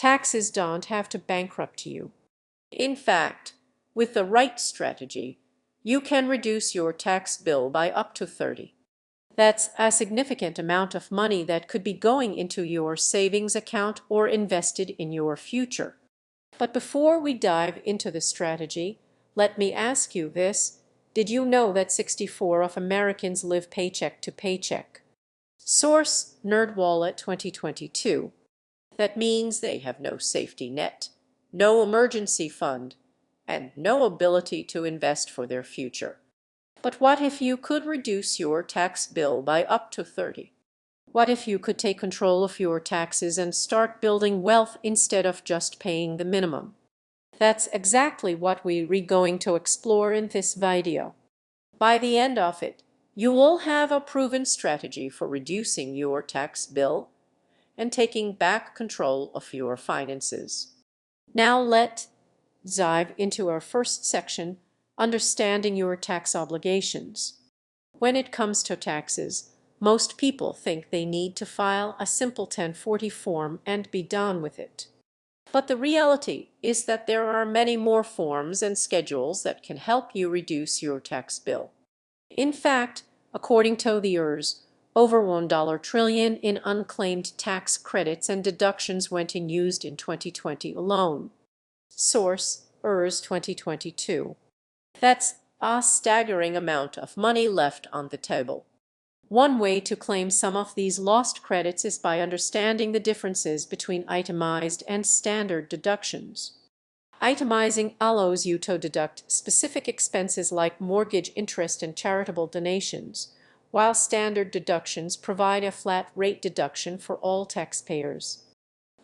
Taxes don't have to bankrupt you. In fact, with the right strategy, you can reduce your tax bill by up to 30. That's a significant amount of money that could be going into your savings account or invested in your future. But before we dive into the strategy, let me ask you this. Did you know that 64 of Americans live paycheck to paycheck? Source: NerdWallet 2022. That means they have no safety net, no emergency fund, and no ability to invest for their future. But what if you could reduce your tax bill by up to 30? What if you could take control of your taxes and start building wealth instead of just paying the minimum? That's exactly what we're going to explore in this video. By the end of it, you will have a proven strategy for reducing your tax bill and taking back control of your finances. Now let's dive into our first section, understanding your tax obligations. When it comes to taxes, most people think they need to file a simple 1040 form and be done with it. But the reality is that there are many more forms and schedules that can help you reduce your tax bill. In fact, according to the ERS, over $1 trillion in unclaimed tax credits and deductions went unused in 2020 alone. Source: ERS 2022. That's a staggering amount of money left on the table. One way to claim some of these lost credits is by understanding the differences between itemized and standard deductions. Itemizing allows you to deduct specific expenses like mortgage interest and charitable donations, while standard deductions provide a flat rate deduction for all taxpayers.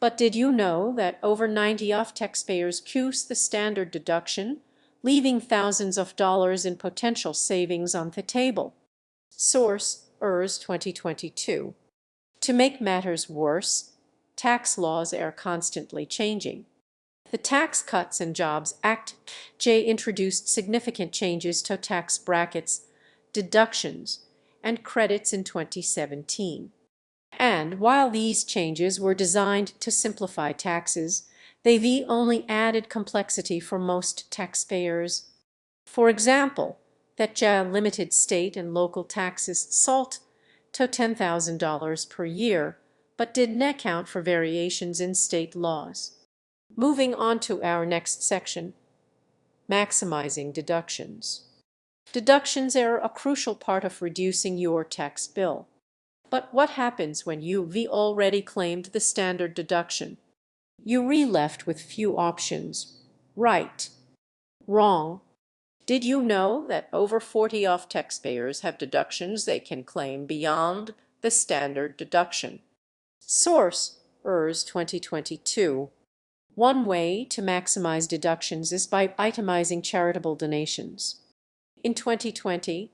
But did you know that over 90% of taxpayers choose the standard deduction, leaving thousands of dollars in potential savings on the table? Source: ERS 2022. To make matters worse, tax laws are constantly changing. The Tax Cuts and Jobs Act introduced significant changes to tax brackets, deductions, and credits in 2017. And while these changes were designed to simplify taxes, they've only added complexity for most taxpayers. For example, that limited state and local taxes SALT to $10,000 per year, but didn't account for variations in state laws. Moving on to our next section, maximizing deductions. Deductions are a crucial part of reducing your tax bill. But what happens when you've already claimed the standard deduction? You're left with few options. Right. Wrong. Did you know that over 40% of taxpayers have deductions they can claim beyond the standard deduction? Source: ERS 2022. One way to maximize deductions is by itemizing charitable donations. In 2020,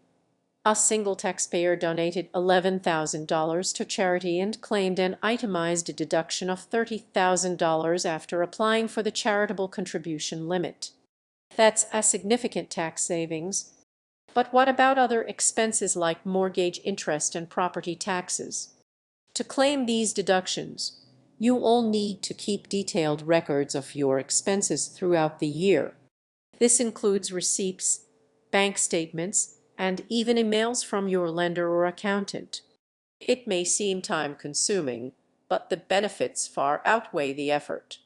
a single taxpayer donated $11,000 to charity and claimed an itemized deduction of $30,000 after applying for the charitable contribution limit. That's a significant tax savings. But what about other expenses like mortgage interest and property taxes? To claim these deductions, you will need to keep detailed records of your expenses throughout the year. This includes receipts, bank statements, and even emails from your lender or accountant. It may seem time-consuming, but the benefits far outweigh the effort.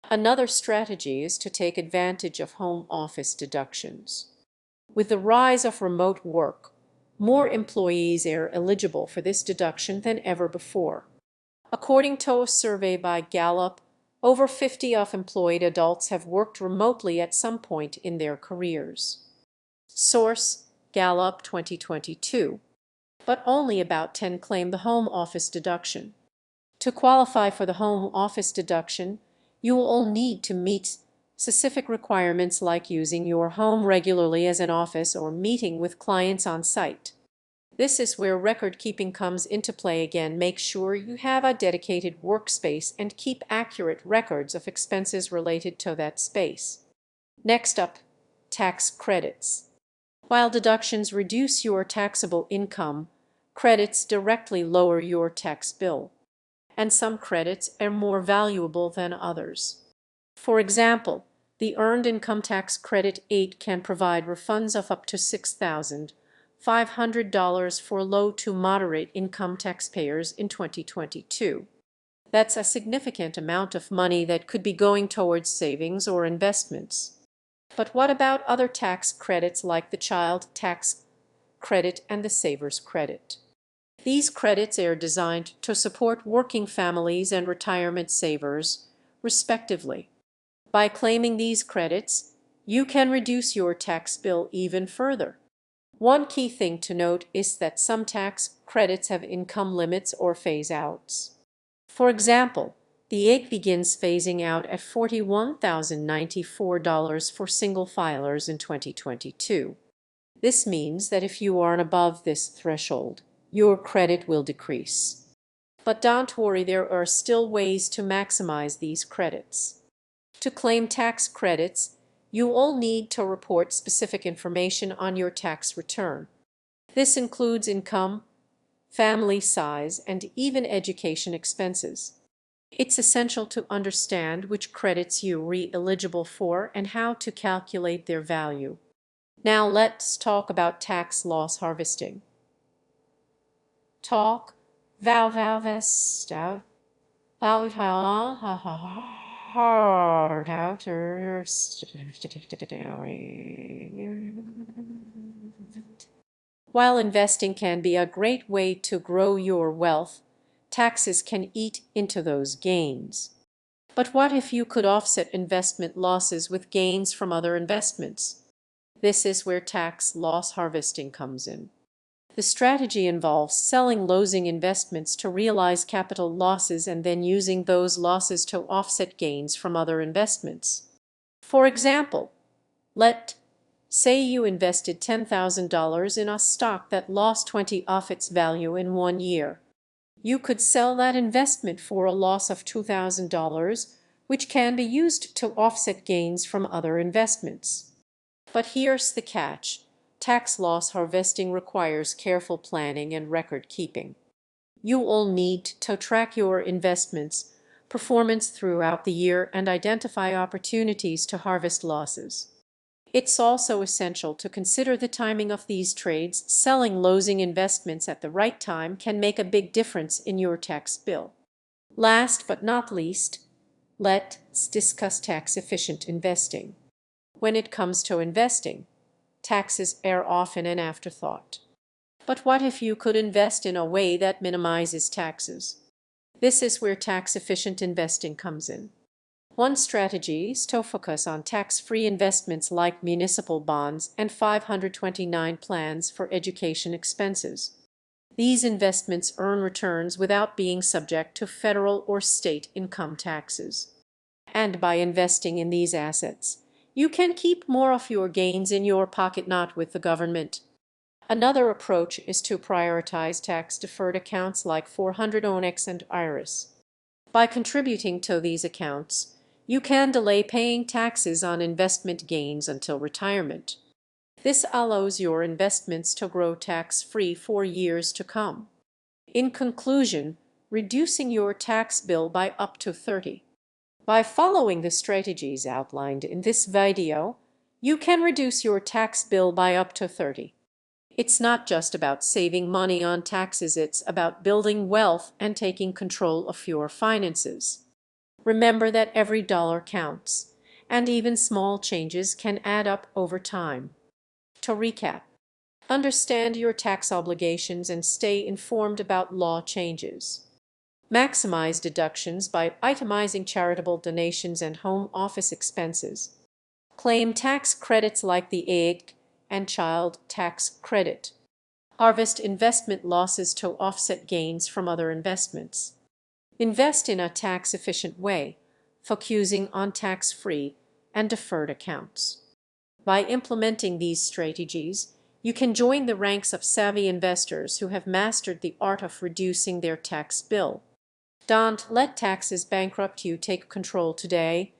Another strategy is to take advantage of home office deductions. With the rise of remote work, more employees are eligible for this deduction than ever before. According to a survey by Gallup, over 50% of employed adults have worked remotely at some point in their careers. Source: Gallup 2022. But only about 10% claim the home office deduction. To qualify for the home office deduction, you will need to meet specific requirements like using your home regularly as an office or meeting with clients on site. This is where record keeping comes into play again. Make sure you have a dedicated workspace and keep accurate records of expenses related to that space. Next up, tax credits. While deductions reduce your taxable income, credits directly lower your tax bill. and some credits are more valuable than others. For example, the Earned Income Tax Credit 8 can provide refunds of up to $6,500 for low to moderate income taxpayers in 2022. That's a significant amount of money that could be going towards savings or investments. But what about other tax credits like the Child Tax Credit and the Saver's Credit? These credits are designed to support working families and retirement savers, respectively. By claiming these credits, you can reduce your tax bill even further. One key thing to note is that some tax credits have income limits or phase-outs. For example, the EIG begins phasing out at $41,094 for single filers in 2022. This means that if you are above this threshold, your credit will decrease. But don't worry, there are still ways to maximize these credits. To claim tax credits, you will need to report specific information on your tax return. This includes income, family size, and even education expenses. It's essential to understand which credits you are eligible for and how to calculate their value. Now let's talk about tax loss harvesting. Talk valvest out hard out. While investing can be a great way to grow your wealth, taxes can eat into those gains. But what if you could offset investment losses with gains from other investments? This is where tax loss harvesting comes in. The strategy involves selling losing investments to realize capital losses and then using those losses to offset gains from other investments. For example, let's say you invested $10,000 in a stock that lost 20 of its value in 1 year. You could sell that investment for a loss of $2,000, which can be used to offset gains from other investments. But here's the catch. Tax loss harvesting requires careful planning and record keeping. You will need to track your investments' performance throughout the year and identify opportunities to harvest losses. It's also essential to consider the timing of these trades. Selling losing investments at the right time can make a big difference in your tax bill. Last but not least, let's discuss tax-efficient investing. When it comes to investing, taxes are often an afterthought. But what if you could invest in a way that minimizes taxes? This is where tax-efficient investing comes in. One strategy is to focus on tax-free investments like municipal bonds and 529 plans for education expenses. These investments earn returns without being subject to federal or state income taxes. And by investing in these assets, you can keep more of your gains in your pocket, not with the government. Another approach is to prioritize tax-deferred accounts like 401(k) and IRAs. By contributing to these accounts, you can delay paying taxes on investment gains until retirement. This allows your investments to grow tax-free for years to come. In conclusion, reducing your tax bill by up to 30. By following the strategies outlined in this video, you can reduce your tax bill by up to 30. It's not just about saving money on taxes, it's about building wealth and taking control of your finances. Remember that every dollar counts, and even small changes can add up over time. To recap, understand your tax obligations and stay informed about law changes. Maximize deductions by itemizing charitable donations and home office expenses. Claim tax credits like the EIG and Child Tax Credit. Harvest investment losses to offset gains from other investments. Invest in a tax-efficient way, focusing on tax-free and deferred accounts. By implementing these strategies, you can join the ranks of savvy investors who have mastered the art of reducing their tax bill. Don't let taxes bankrupt you. Take control today